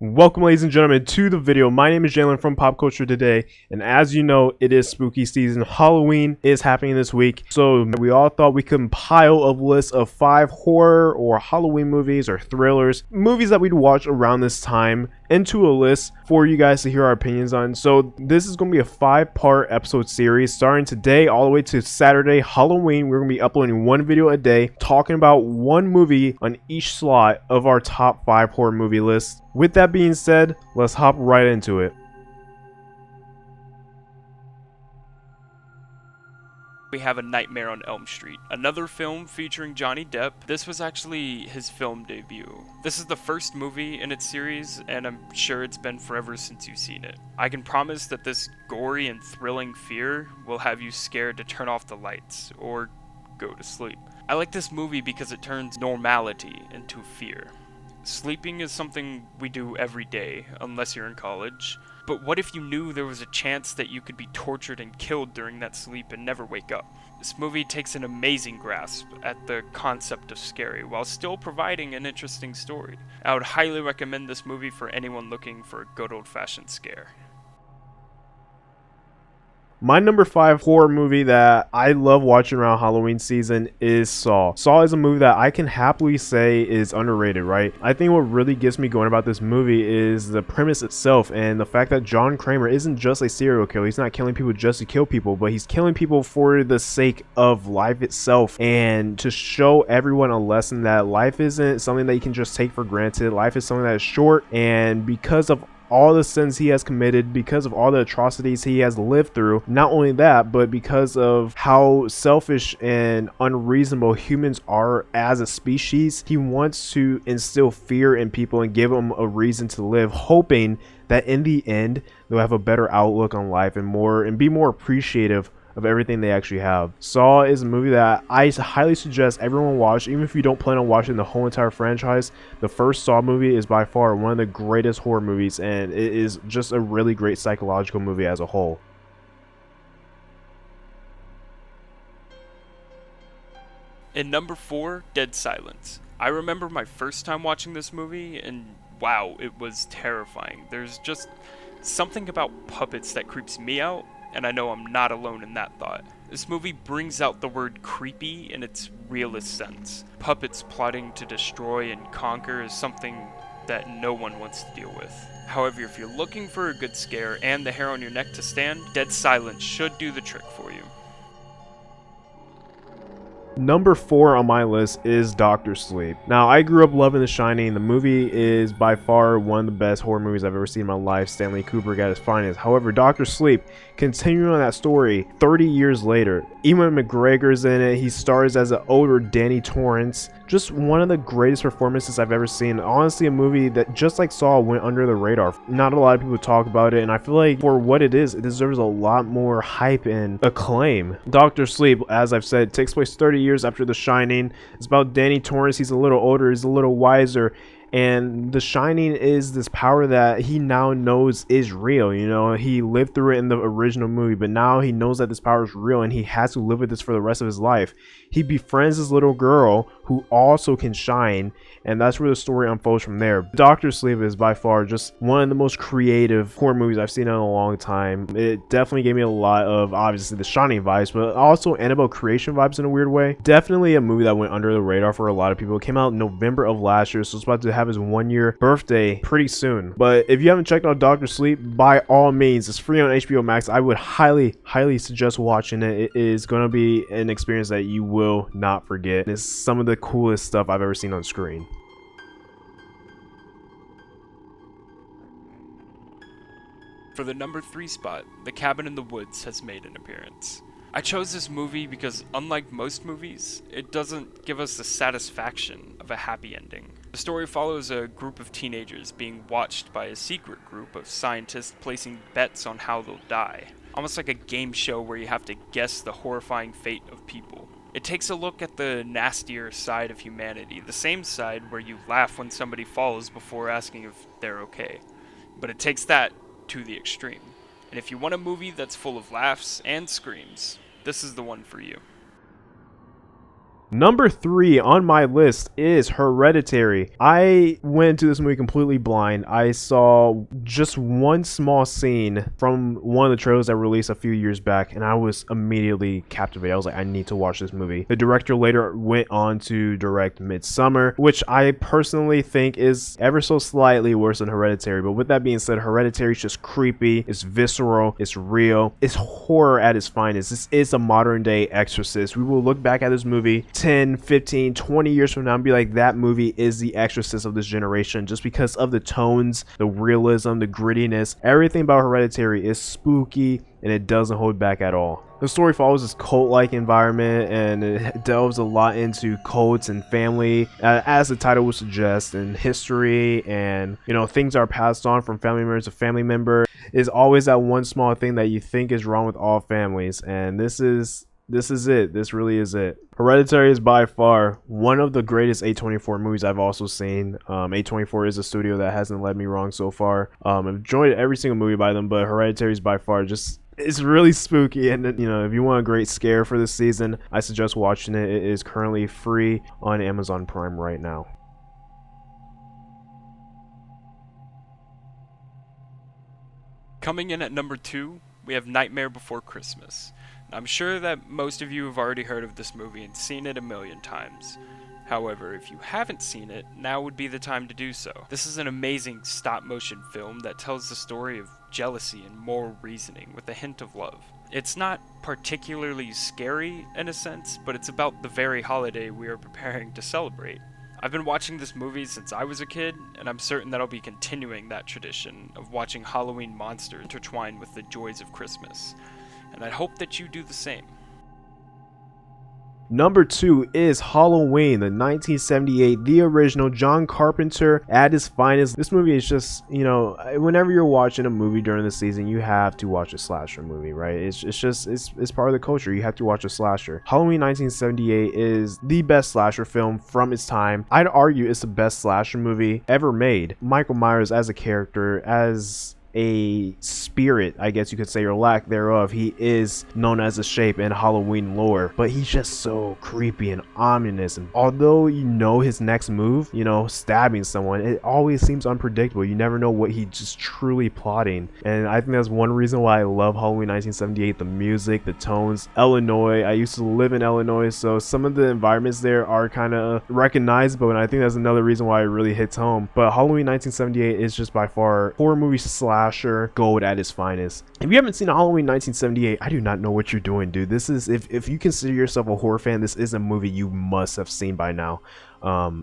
Welcome, ladies and gentlemen, to the video. My name is Jalen from Pop Culture Today, and as you know, it is spooky season. Halloween is happening this week, so we all thought we could compile a list of 5 horror or Halloween movies or thrillers, movies that we'd watch around this time, into a list for you guys to hear our opinions on. So this is going to be a 5-part episode series starting today all the way to Saturday, Halloween. We're going to be uploading one video a day, talking about one movie on each slot of our top 5 horror movie list. With that being said, let's hop right into it. We have A Nightmare on Elm Street, another film featuring Johnny Depp. This was actually his film debut. This is the first movie in its series, and I'm sure it's been forever since you've seen it. I can promise that this gory and thrilling fear will have you scared to turn off the lights or go to sleep. I like this movie because it turns normality into fear. Sleeping is something we do every day, unless you're in college. But what if you knew there was a chance that you could be tortured and killed during that sleep and never wake up? This movie takes an amazing grasp at the concept of scary while still providing an interesting story. I would highly recommend this movie for anyone looking for a good old-fashioned scare. My number 5 horror movie that I love watching around Halloween season is Saw. Saw is a movie that I can happily say is underrated, right? I think what really gets me going about this movie is the premise itself and the fact that John Kramer isn't just a serial killer. He's not killing people just to kill people, but he's killing people for the sake of life itself and to show everyone a lesson that life isn't something that you can just take for granted. Life is something that is short, and because of all the sins he has committed, because of all the atrocities he has lived through, not only that, but because of how selfish and unreasonable humans are as a species, he wants to instill fear in people and give them a reason to live, hoping that in the end they'll have a better outlook on life and be more appreciative of everything they actually have. Saw is a movie that I highly suggest everyone watch, even if you don't plan on watching the whole entire franchise. The first Saw movie is by far one of the greatest horror movies, and it is just a really great psychological movie as a whole. In number 4, Dead Silence. I remember my first time watching this movie, and wow, it was terrifying. There's just something about puppets that creeps me out, and I know I'm not alone in that thought. This movie brings out the word creepy in its realest sense. Puppets plotting to destroy and conquer is something that no one wants to deal with. However, if you're looking for a good scare and the hair on your neck to stand, Dead Silence should do the trick for you. Number 4 on my list is Doctor Sleep. Now, I grew up loving The Shining. The movie is by far one of the best horror movies I've ever seen in my life. Stanley Kubrick at his finest. However, Doctor Sleep, continuing on that story 30 years later, Ewan McGregor's in it. He stars as an older Danny Torrance. Just one of the greatest performances I've ever seen. Honestly, a movie that, just like Saw, went under the radar. Not a lot of people talk about it, and I feel like for what it is, it deserves a lot more hype and acclaim. Doctor Sleep, as I've said, takes place 30 years after The Shining. It's about Danny Torrance. He's a little older, he's a little wiser, and The Shining is this power that he now knows is real. You know, he lived through it in the original movie, but now he knows that this power is real and he has to live with this for the rest of his life. He befriends this little girl who also can shine, and that's where the story unfolds from there. Doctor Sleep is by far just one of the most creative horror movies I've seen in a long time. It definitely gave me a lot of, obviously, The Shining vibes, but also Annabelle Creation vibes in a weird way. Definitely a movie that went under the radar for a lot of people. It came out in November of last year, so it's about to have his 1-year birthday pretty soon. But if you haven't checked out Doctor Sleep, by all means, it's free on HBO Max. I would highly suggest watching it. It is going to be an experience that you will not forget. It's some of the coolest stuff I've ever seen on screen. For the number 3 spot, The Cabin in the Woods has made an appearance. I chose this movie because, unlike most movies, it doesn't give us the satisfaction of a happy ending. The story follows a group of teenagers being watched by a secret group of scientists placing bets on how they'll die. Almost like a game show where you have to guess the horrifying fate of people. It takes a look at the nastier side of humanity, the same side where you laugh when somebody falls before asking if they're okay. But it takes that to the extreme. And if you want a movie that's full of laughs and screams, this is the one for you. Number 3 on my list is Hereditary. I went to this movie completely blind. I saw just one small scene from one of the trailers that released a few years back, and I was immediately captivated. I was like, I need to watch this movie. The director later went on to direct Midsummer, which I personally think is ever so slightly worse than Hereditary. But with that being said, Hereditary is just creepy, it's visceral, it's real, it's horror at its finest. This is a modern day Exorcist. We will look back at this movie 10, 15, 20 years from now and be like, that movie is the Exorcist of this generation, just because of the tones, the realism, the grittiness. Everything about Hereditary is spooky and it doesn't hold back at all. The story follows this cult-like environment, and it delves a lot into cults and family, as the title would suggest, and history, and things are passed on from family member to family member. Is always that one small thing that you think is wrong with all families, and this is it. This really is it. Hereditary is by far one of the greatest A24 movies I've also seen. A24 is a studio that hasn't led me wrong so far. I've enjoyed every single movie by them, but Hereditary is by far just, it's really spooky. And if you want a great scare for this season, I suggest watching it. It is currently free on Amazon Prime right now. Coming in at number 2, we have Nightmare Before Christmas. I'm sure that most of you have already heard of this movie and seen it a million times. However, if you haven't seen it, now would be the time to do so. This is an amazing stop-motion film that tells the story of jealousy and moral reasoning with a hint of love. It's not particularly scary in a sense, but it's about the very holiday we are preparing to celebrate. I've been watching this movie since I was a kid, and I'm certain that I'll be continuing that tradition of watching Halloween monsters intertwine with the joys of Christmas. And I hope that you do the same. Number 2 is Halloween, the 1978, the original John Carpenter at his finest. This movie is just, whenever you're watching a movie during the season, you have to watch a slasher movie, right? It's part of the culture. You have to watch a slasher. Halloween 1978 is the best slasher film from its time. I'd argue it's the best slasher movie ever made. Michael Myers as a character, as a spirit, I guess you could say, or lack thereof, he is known as a shape in Halloween lore, but he's just so creepy and ominous. And although his next move, stabbing someone, it always seems unpredictable. You never know what he's just truly plotting. And I think that's one reason why I love Halloween 1978. The music, the tones. Illinois, I used to live in Illinois, so some of the environments there are kind of recognizable, and I think that's another reason why it really hits home. But Halloween 1978 is just by far horror movie slasher gold at its finest. If you haven't seen Halloween 1978, I do not know what you're doing, dude. This is, if you consider yourself a horror fan, this is a movie you must have seen by now.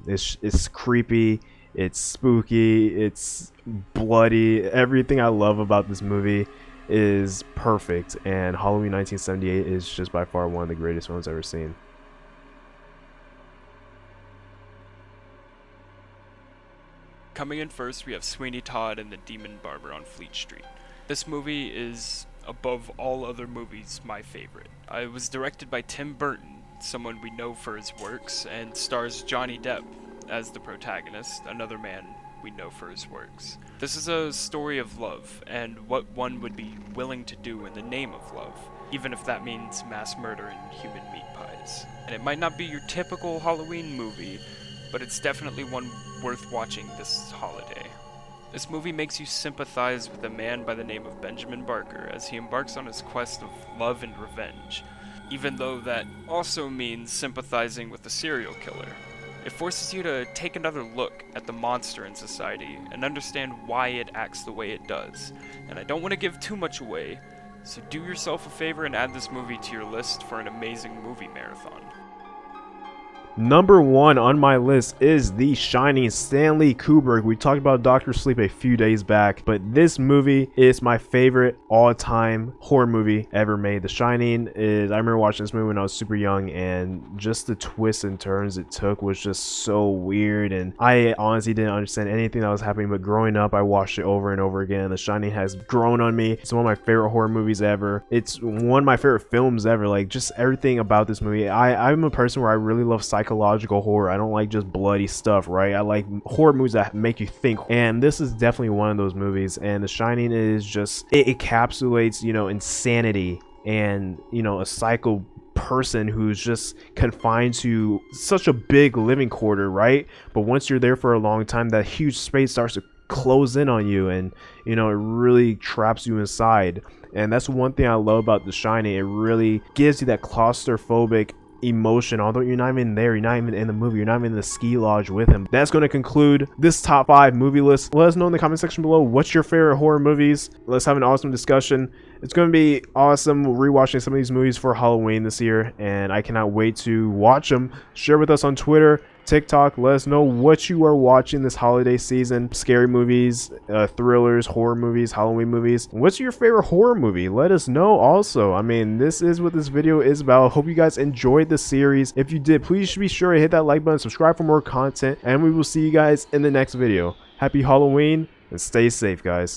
It's creepy, it's spooky, it's bloody. Everything I love about this movie is perfect, and Halloween 1978 is just by far one of the greatest films I've ever seen. Coming in first, we have Sweeney Todd and the Demon Barber on Fleet Street. This movie is, above all other movies, my favorite. It was directed by Tim Burton, someone we know for his works, and stars Johnny Depp as the protagonist, another man we know for his works. This is a story of love, and what one would be willing to do in the name of love, even if that means mass murder and human meat pies. And it might not be your typical Halloween movie, but it's definitely one worth watching this holiday. This movie makes you sympathize with a man by the name of Benjamin Barker as he embarks on his quest of love and revenge, even though that also means sympathizing with the serial killer. It forces you to take another look at the monster in society and understand why it acts the way it does. And I don't want to give too much away, so do yourself a favor and add this movie to your list for an amazing movie marathon. Number 1 on my list is The Shining, Stanley Kubrick. We talked about Dr. Sleep a few days back, but this movie is my favorite all-time horror movie ever made. The Shining is, I remember watching this movie when I was super young, and just the twists and turns it took was just so weird, and I honestly didn't understand anything that was happening, but growing up, I watched it over and over again. The Shining has grown on me. It's one of my favorite horror movies ever. It's one of my favorite films ever. Like, just everything about this movie. I'm a person where I really love psychological horror. I don't like just bloody stuff, right? I like horror movies that make you think, and this is definitely one of those movies. And The Shining is just, it encapsulates insanity and a person who's just confined to such a big living quarter, right? But once you're there for a long time, that huge space starts to close in on you, and you know, it really traps you inside. And that's one thing I love about The Shining. It really gives you that claustrophobic emotion, although you're not even there, you're not even in the movie, you're not even in the ski lodge with him. That's going to conclude this top 5 movie list. Let us know in the comment section below what's your favorite horror movies. Let's have an awesome discussion. It's going to be awesome rewatching some of these movies for Halloween this year, and I cannot wait to watch them. Share with us on Twitter, TikTok. Let us know what you are watching this holiday season. Scary movies, thrillers, horror movies, Halloween movies. What's your favorite horror movie? Let us know also. I mean, this is what this video is about. I hope you guys enjoyed the series. If you did, please be sure to hit that like button, subscribe for more content, and we will see you guys in the next video. Happy Halloween, and stay safe, guys.